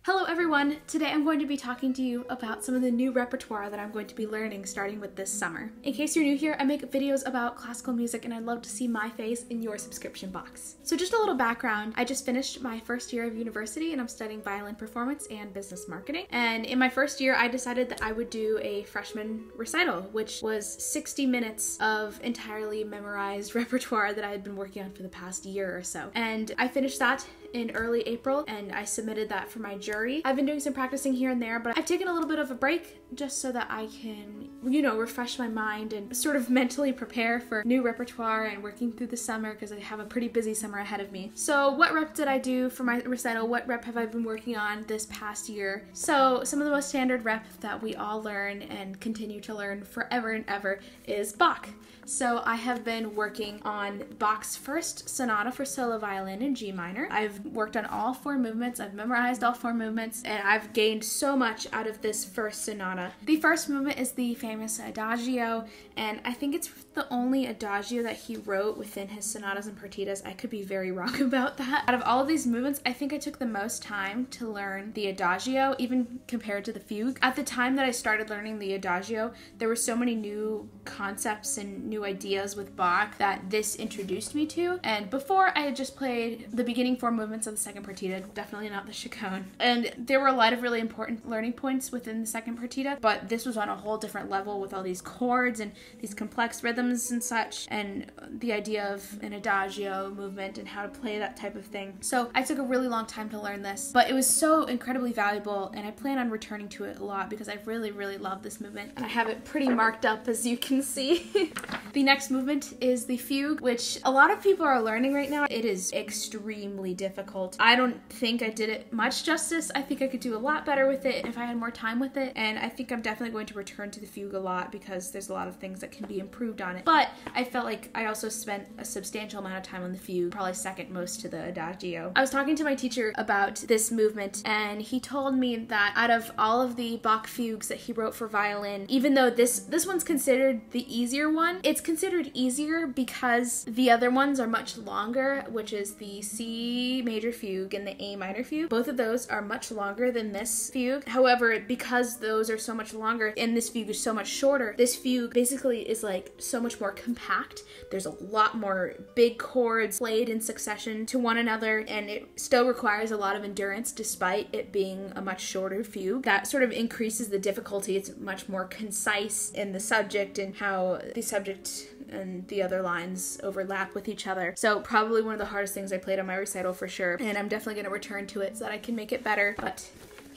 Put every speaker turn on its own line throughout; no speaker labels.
Hello everyone! Today I'm going to be talking to you about some of the new repertoire that I'm going to be learning starting with this summer. In case you're new here, I make videos about classical music and I'd love to see my face in your subscription box. So just a little background, I just finished my first year of university and I'm studying violin performance and business marketing. And in my first year, I decided that I would do a freshman recital, which was 60 minutes of entirely memorized repertoire that I had been working on for the past year or so. And I finished that in early April and I submitted that for my jury. I've been doing some practicing here and there, but I've taken a little bit of a break just so that I can, refresh my mind and sort of mentally prepare for new repertoire and working through the summer because I have a pretty busy summer ahead of me. So what rep did I do for my recital? What rep have I been working on this past year? So some of the most standard rep that we all learn and continue to learn forever and ever is Bach. So I have been working on Bach's first sonata for solo violin in G minor. I've worked on all four movements, I've memorized all four movements, and I've gained so much out of this first sonata. The first movement is the famous Adagio, and I think it's the only Adagio that he wrote within his sonatas and partitas. I could be very wrong about that. Out of all of these movements, I think I took the most time to learn the Adagio, even compared to the fugue. At the time that I started learning the Adagio, there were so many new concepts and new ideas with Bach that this introduced me to, and before I had just played the beginning four movements of the second partita, definitely not the chaconne. And there were a lot of really important learning points within the second partita, but this was on a whole different level with all these chords and these complex rhythms and such, and the idea of an Adagio movement and how to play that type of thing. So I took a really long time to learn this, but it was so incredibly valuable, and I plan on returning to it a lot because I really love this movement, and I have it pretty marked up as you can see. The next movement is the fugue, which a lot of people are learning right now. It is extremely difficult. I don't think I did it much justice. I think I could do a lot better with it if I had more time with it, and I think I'm definitely going to return to the fugue a lot because there's a lot of things that can be improved on it. But I felt like I also spent a substantial amount of time on the fugue, probably second most to the Adagio. I was talking to my teacher about this movement, and he told me that out of all of the Bach fugues that he wrote for violin, even though this one's considered the easier one, it's considered easier because the other ones are much longer, which is the C major fugue and the A minor fugue. Both of those are much longer than this fugue. However, because those are so much longer and this fugue is so much shorter, this fugue basically is like so much more compact. There's a lot more big chords played in succession to one another, and it still requires a lot of endurance despite it being a much shorter fugue. That sort of increases the difficulty. It's much more concise in the subject and how the subject and the other lines overlap with each other. So probably one of the hardest things I played on my recital for sure, and I'm definitely going to return to it so that I can make it better. But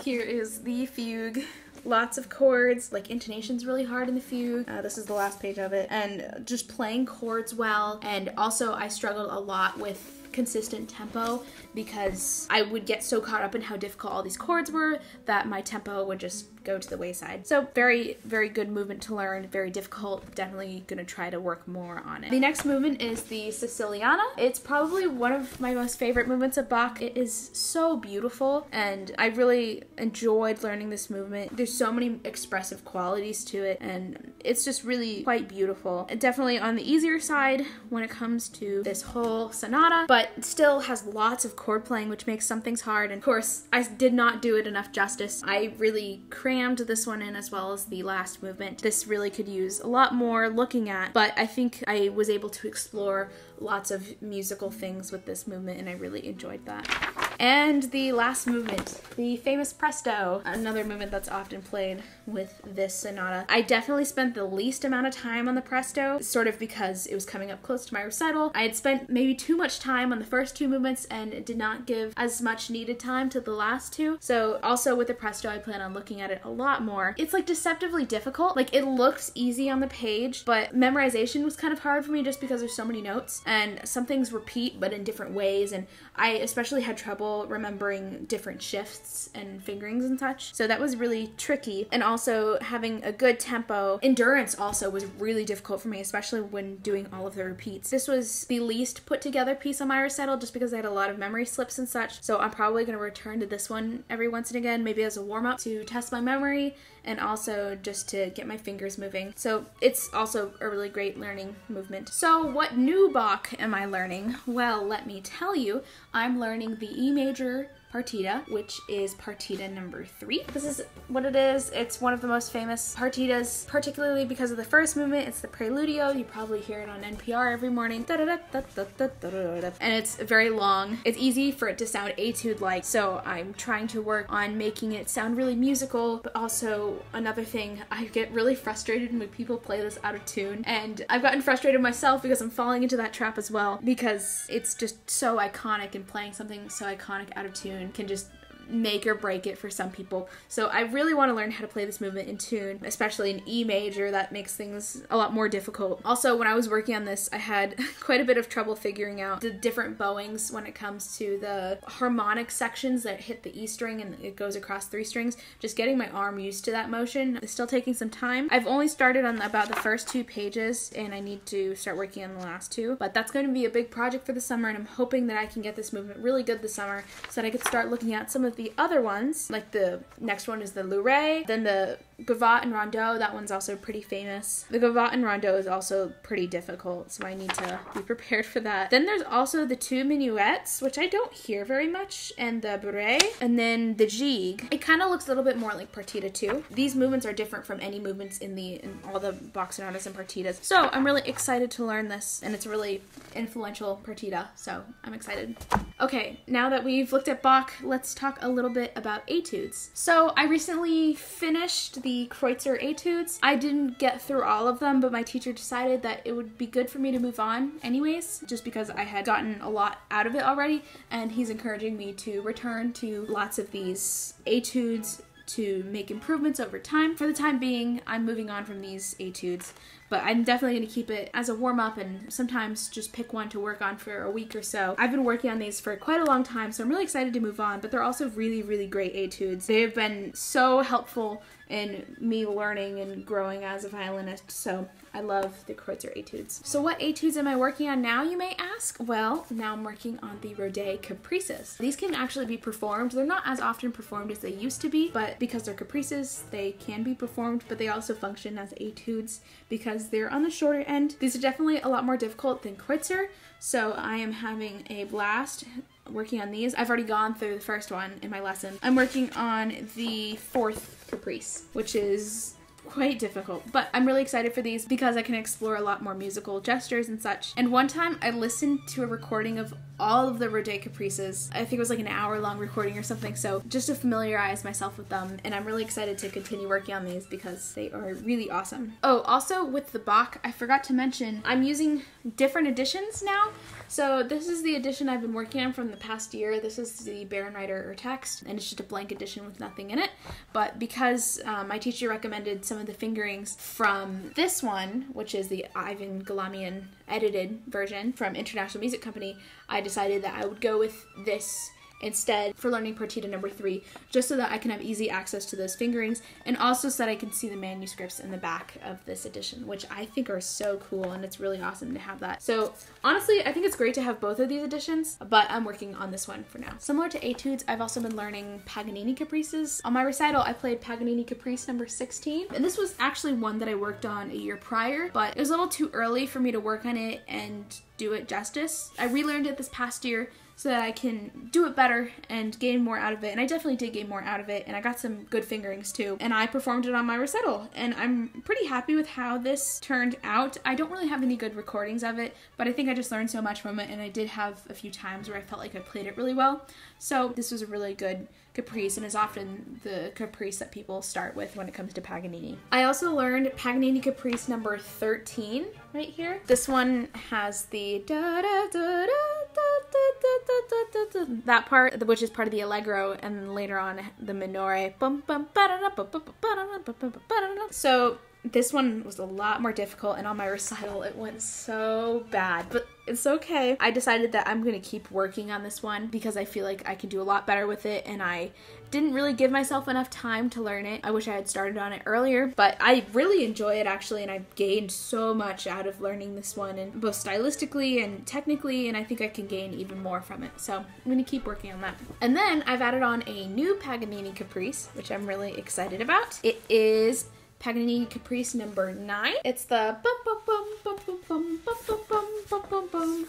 here is the fugue. Lots of chords, like intonation's really hard in the fugue. This is the last page of it. And just playing chords well, and also I struggled a lot with consistent tempo because I would get so caught up in how difficult all these chords were that my tempo would just go to the wayside. So very good movement to learn, very difficult. Definitely gonna try to work more on it. The next movement is the Siciliana. It's probably one of my most favorite movements of Bach. It is so beautiful and I really enjoyed learning this movement. There's so many expressive qualities to it and it's just really quite beautiful. Definitely on the easier side when it comes to this whole sonata, but it still has lots of chord playing, which makes some things hard. And of course, I did not do it enough justice. I really crammed this one in as well as the last movement. This really could use a lot more looking at, but I think I was able to explore lots of musical things with this movement and I really enjoyed that. And the last movement, the famous Presto, another movement that's often played with this sonata. I definitely spent the least amount of time on the Presto, sort of because it was coming up close to my recital. I had spent maybe too much time on the first two movements and did not give as much needed time to the last two. So also with the Presto, I plan on looking at it a lot more. It's like deceptively difficult. Like it looks easy on the page, but memorization was kind of hard for me just because there's so many notes and some things repeat but in different ways, and I especially had trouble remembering different shifts and fingerings and such. So that was really tricky. And also having a good tempo. Endurance also was really difficult for me, especially when doing all of the repeats. This was the least put together piece on my recital just because I had a lot of memory slips and such. So I'm probably going to return to this one every once and again, maybe as a warm-up to test my memory and also just to get my fingers moving. So it's also a really great learning movement. So what new Bach am I learning? Well, let me tell you, I'm learning the E major partita, which is partita number 3. This is what it is. It's one of the most famous partitas, particularly because of the first movement. It's the Preludio. You probably hear it on NPR every morning. And it's very long. It's easy for it to sound etude-like, so I'm trying to work on making it sound really musical, but also another thing, I get really frustrated when people play this out of tune, and I've gotten frustrated myself because I'm falling into that trap as well, because it's just so iconic, and playing something so iconic out of tune can just make or break it for some people. So I really want to learn how to play this movement in tune, especially in E major. That makes things a lot more difficult. Also, when I was working on this, I had quite a bit of trouble figuring out the different bowings when it comes to the harmonic sections that hit the E string and it goes across 3 strings. Just getting my arm used to that motion is still taking some time. I've only started on about the first 2 pages, and I need to start working on the last 2, but that's going to be a big project for the summer, and I'm hoping that I can get this movement really good this summer so that I could start looking at some of the other ones. Like the next one is the Louret, then the Gavotte and Rondeau. That one's also pretty famous. The Gavotte and Rondeau is also pretty difficult, so I need to be prepared for that. Then there's also the 2 minuets, which I don't hear very much, and the Bourrée, and then the Gigue. It kind of looks a little bit more like partita 2. These movements are different from any movements in all the Bach sonatas and partitas. So I'm really excited to learn this, and it's a really influential partita, so I'm excited. Okay, now that we've looked at Bach, let's talk a little bit about etudes. So I recently finished the Kreutzer etudes. I didn't get through all of them, but my teacher decided that it would be good for me to move on anyways, just because I had gotten a lot out of it already, and he's encouraging me to return to lots of these etudes to make improvements over time. For the time being, I'm moving on from these etudes, but I'm definitely going to keep it as a warm-up and sometimes just pick one to work on for a week or so. I've been working on these for quite a long time, so I'm really excited to move on, but they're also really, really great etudes. They have been so helpful in me learning and growing as a violinist, so I love the Kreutzer etudes. So what etudes am I working on now, you may ask? Well, now I'm working on the Rode Caprices. These can actually be performed. They're not as often performed as they used to be, but because they're caprices, they can be performed, but they also function as etudes because they're on the shorter end. These are definitely a lot more difficult than Kreutzer, so I am having a blast working on these. I've already gone through the first one in my lesson. I'm working on the 4th caprice, which is quite difficult, but I'm really excited for these because I can explore a lot more musical gestures and such. And one time I listened to a recording of all of the Rode Caprices. I think it was like an hour-long recording or something, so just to familiarize myself with them, and I'm really excited to continue working on these because they are really awesome. Oh, also with the Bach, I forgot to mention, I'm using different editions now. So this is the edition I've been working on from the past year. This is the Bärenreiter text, and it's just a blank edition with nothing in it. But because my teacher recommended some of the fingerings from this one, which is the Ivan Galamian edited version from International Music Company, I decided that I would go with this instead for learning partita number 3, just so that I can have easy access to those fingerings, and also so that I can see the manuscripts in the back of this edition, which I think are so cool, and it's really awesome to have that. So honestly, I think it's great to have both of these editions, but I'm working on this one for now. Similar to etudes, I've also been learning Paganini caprices. On my recital, I played Paganini caprice number 16, and this was actually one that I worked on a year prior, but it was a little too early for me to work on it and do it justice. I relearned it this past year so that I can do it better and gain more out of it, and I definitely did gain more out of it, and I got some good fingerings too, and I performed it on my recital, and I'm pretty happy with how this turned out. I don't really have any good recordings of it, but I think I just learned so much from it, and I did have a few times where I felt like I played it really well, so this was a really good caprice, and is often the caprice that people start with when it comes to Paganini. I also learned Paganini caprice number 13 right here. This one has the da da da da that part, which is part of the allegro, and later on the minore. So this one was a lot more difficult, and on my recital it went so bad, but it's okay. I decided that I'm going to keep working on this one because I feel like I can do a lot better with it, and I didn't really give myself enough time to learn it. I wish I had started on it earlier, but I really enjoy it actually, and I've gained so much out of learning this one, and both stylistically and technically, and I think I can gain even more from it. So I'm going to keep working on that. And then I've added on a new Paganini caprice, which I'm really excited about. It is Paganini caprice number 9. It's the bum bum bum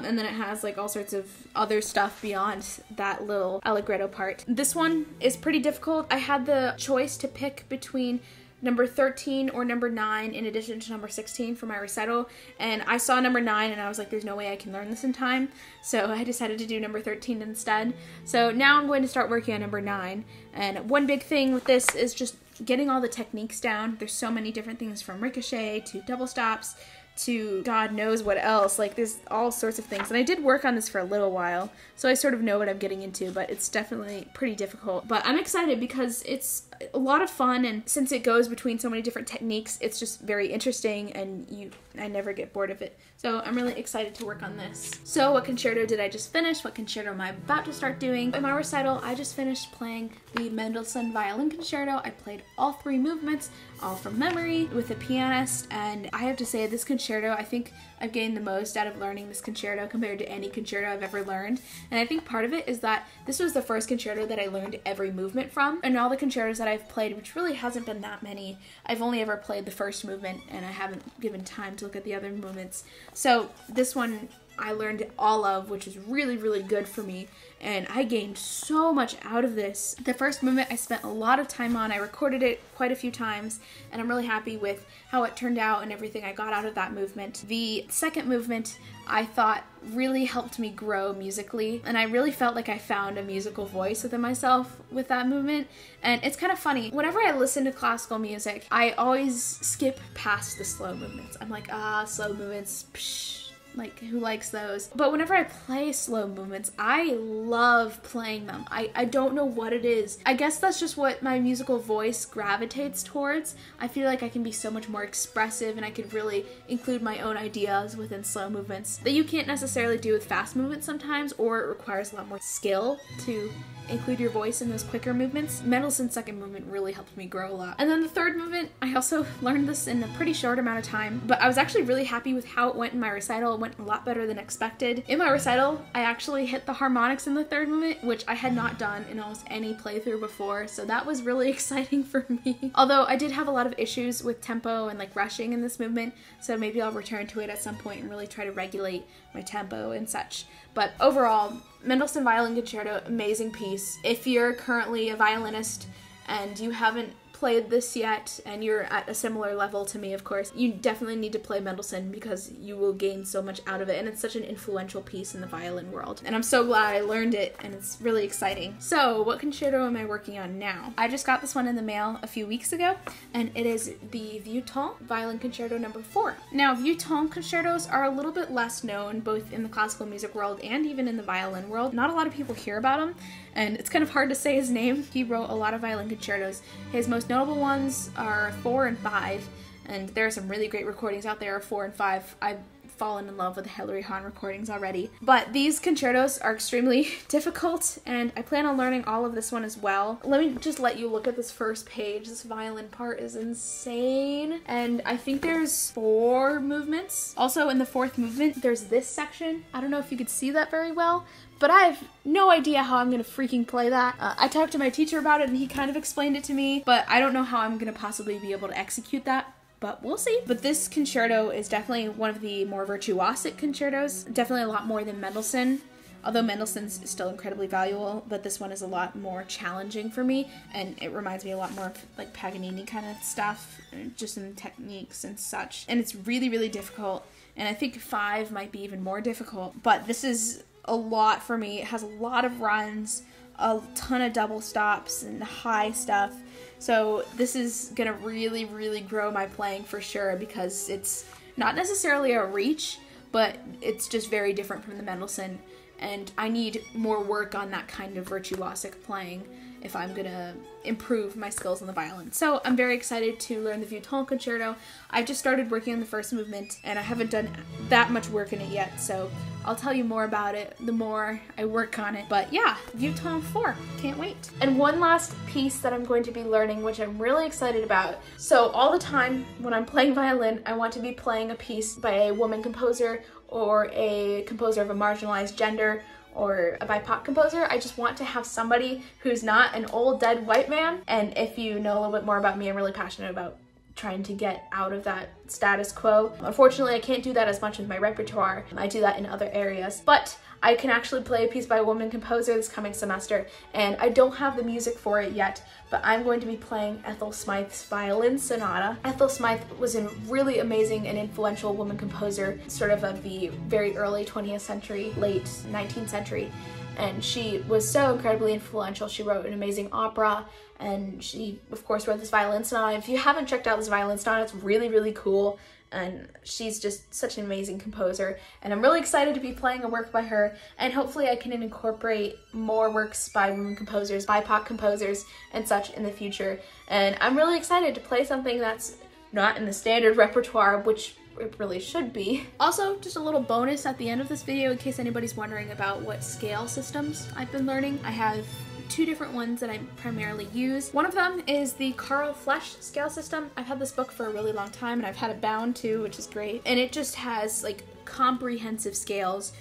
And then it has like all sorts of other stuff beyond that little allegretto part. This one is pretty difficult. I had the choice to pick between number 13 or number 9 in addition to number 16 for my recital, and I saw number 9 and I was like, there's no way I can learn this in time, so I decided to do number 13 instead. So now I'm going to start working on number 9, and one big thing with this is just getting all the techniques down. There's so many different things, from ricochet to double stops to God knows what else. Like, there's all sorts of things, and I did work on this for a little while, so I sort of know what I'm getting into, but it's definitely pretty difficult. But I'm excited because it's a lot of fun, and since it goes between so many different techniques, it's just very interesting, and I never get bored of it. So I'm really excited to work on this. So what concerto did I just finish? What concerto am I about to start doing? In my recital, I just finished playing the Mendelssohn Violin Concerto. I played all 3 movements, all from memory, with a pianist, and I have to say, this concerto, I think I've gained the most out of learning this concerto compared to any concerto I've ever learned. And I think part of it is that this was the first concerto that I learned every movement from, and all the concertos that I've played, which really hasn't been that many, I've only ever played the first movement, and I haven't given time to look at the other movements. So this one I learned all of, which is really, really good for me, and I gained so much out of this. The first movement I spent a lot of time on. I recorded it quite a few times, and I'm really happy with how it turned out and everything I got out of that movement. The second movement I thought really helped me grow musically, and I really felt like I found a musical voice within myself with that movement. And it's kind of funny, whenever I listen to classical music, I always skip past the slow movements. I'm like, slow movements, psh. Like, who likes those? But whenever I play slow movements, I love playing them. I don't know what it is. I guess that's just what my musical voice gravitates towards. I feel like I can be so much more expressive, and I could really include my own ideas within slow movements that you can't necessarily do with fast movements sometimes, or it requires a lot more skill to include your voice in those quicker movements. Mendelssohn's second movement really helped me grow a lot. And then the third movement, I also learned this in a pretty short amount of time, but I was actually really happy with how it went in my recital. It went a lot better than expected. In my recital, I actually hit the harmonics in the third movement, which I had not done in almost any playthrough before, so that was really exciting for me. Although I did have a lot of issues with tempo and like rushing in this movement, so maybe I'll return to it at some point and really try to regulate my tempo and such. But overall, Mendelssohn Violin Concerto, amazing piece. If you're currently a violinist and you haven't played this yet, and you're at a similar level to me, of course, you definitely need to play Mendelssohn because you will gain so much out of it, and it's such an influential piece in the violin world. And I'm so glad I learned it, and it's really exciting. So, what concerto am I working on now? I just got this one in the mail a few weeks ago, and it is the Vieuxtemps Violin Concerto No. 4. Now, Vieuxtemps concertos are a little bit less known, both in the classical music world and even in the violin world. Not a lot of people hear about him, and it's kind of hard to say his name. He wrote a lot of violin concertos. His most notable ones are 4 and 5, and there are some really great recordings out there of 4 and 5. I've fallen in love with the Hilary Hahn recordings already. But these concertos are extremely difficult, and I plan on learning all of this one as well. Let me just let you look at this first page. This violin part is insane, and I think there's 4 movements. Also, in the 4th movement, there's this section. I don't know if you could see that very well, but I have no idea how I'm gonna freaking play that. I talked to my teacher about it, and he kind of explained it to me, but I don't know how I'm gonna possibly be able to execute that. But we'll see. But this concerto is definitely one of the more virtuosic concertos. Definitely a lot more than Mendelssohn. Although Mendelssohn's is still incredibly valuable, but this one is a lot more challenging for me, and it reminds me a lot more of like Paganini kind of stuff, just in techniques and such. And it's really, really difficult, and I think 5 might be even more difficult, but this is a lot for me. It has a lot of runs, a ton of double stops and high stuff. So this is gonna really, really grow my playing for sure, because it's not necessarily a reach, but it's just very different from the Mendelssohn, and I need more work on that kind of virtuosic playing if I'm gonna improve my skills on the violin. So I'm very excited to learn the Vieuxtemps Concerto. I've just started working on the first movement, and I haven't done that much work in it yet, so I'll tell you more about it the more I work on it. But yeah, Vieuxtemps 4, can't wait. And one last piece that I'm going to be learning, which I'm really excited about. So all the time when I'm playing violin, I want to be playing a piece by a woman composer, or a composer of a marginalized gender, or a BIPOC composer. I just want to have somebody who's not an old dead white man. And if you know a little bit more about me, I'm really passionate about trying to get out of that status quo. Unfortunately, I can't do that as much with my repertoire. I do that in other areas, but I can actually play a piece by a woman composer this coming semester, and I don't have the music for it yet, but I'm going to be playing Ethel Smyth's Violin Sonata. Ethel Smyth was a really amazing and influential woman composer, sort of the very early 20th century, late 19th century, and she was so incredibly influential. She wrote an amazing opera, and she, of course, wrote this Violin Sonata. If you haven't checked out this Violin Sonata, it's really, really cool. And she's just such an amazing composer, and I'm really excited to be playing a work by her, and hopefully I can incorporate more works by women composers, BIPOC composers, and such in the future. And I'm really excited to play something that's not in the standard repertoire, which it really should be. Also, just a little bonus at the end of this video in case anybody's wondering about what scale systems I've been learning. I have two different ones that I primarily use. One of them is the Carl Flesch scale system. I've had this book for a really long time, and I've had it bound too, which is great. And it just has like comprehensive scales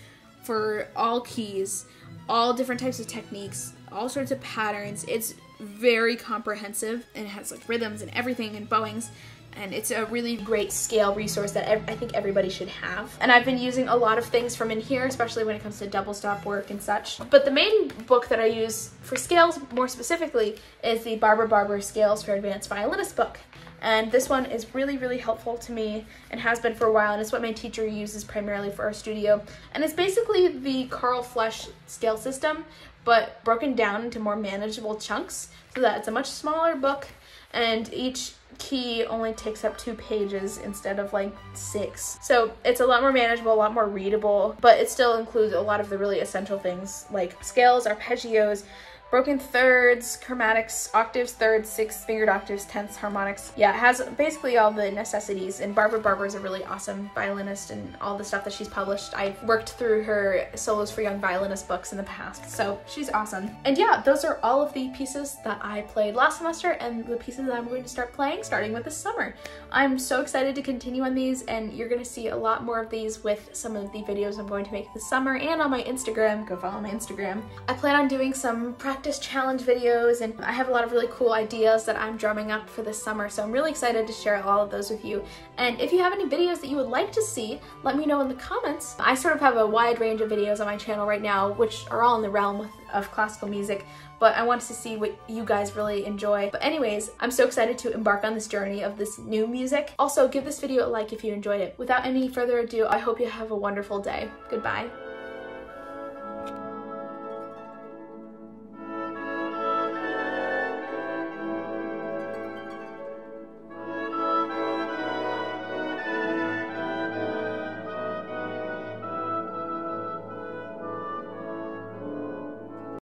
for all keys, all different types of techniques, all sorts of patterns. It's very comprehensive, and it has like rhythms and everything and bowings. And it's a really great scale resource that I think everybody should have. And I've been using a lot of things from in here, especially when it comes to double stop work and such. But the main book that I use for scales more specifically is the Barbara Barber Scales for Advanced Violinist book. And this one is really, really helpful to me and has been for a while, and it's what my teacher uses primarily for our studio. And it's basically the Carl Flesch scale system, but broken down into more manageable chunks so that it's a much smaller book, and each key only takes up 2 pages instead of like 6. So it's a lot more manageable, a lot more readable, but it still includes a lot of the really essential things like scales, arpeggios, broken thirds, chromatics, octaves, thirds, sixths, fingered octaves, tenths, harmonics. Yeah, it has basically all the necessities, and Barbara Barber is a really awesome violinist, and all the stuff that she's published, I've worked through her Solos for Young Violinist books in the past, so she's awesome. And yeah, those are all of the pieces that I played last semester and the pieces that I'm going to start playing starting with this summer. I'm so excited to continue on these, and you're going to see a lot more of these with some of the videos I'm going to make this summer and on my Instagram. Go follow my Instagram. I plan on doing some practice challenge videos, and I have a lot of really cool ideas that I'm drumming up for this summer, so I'm really excited to share all of those with you. And if you have any videos that you would like to see, let me know in the comments. I sort of have a wide range of videos on my channel right now, which are all in the realm of classical music, but I wanted to see what you guys really enjoy. But anyways, I'm so excited to embark on this journey of this new music. Also, give this video a like if you enjoyed it. Without any further ado, I hope you have a wonderful day. Goodbye.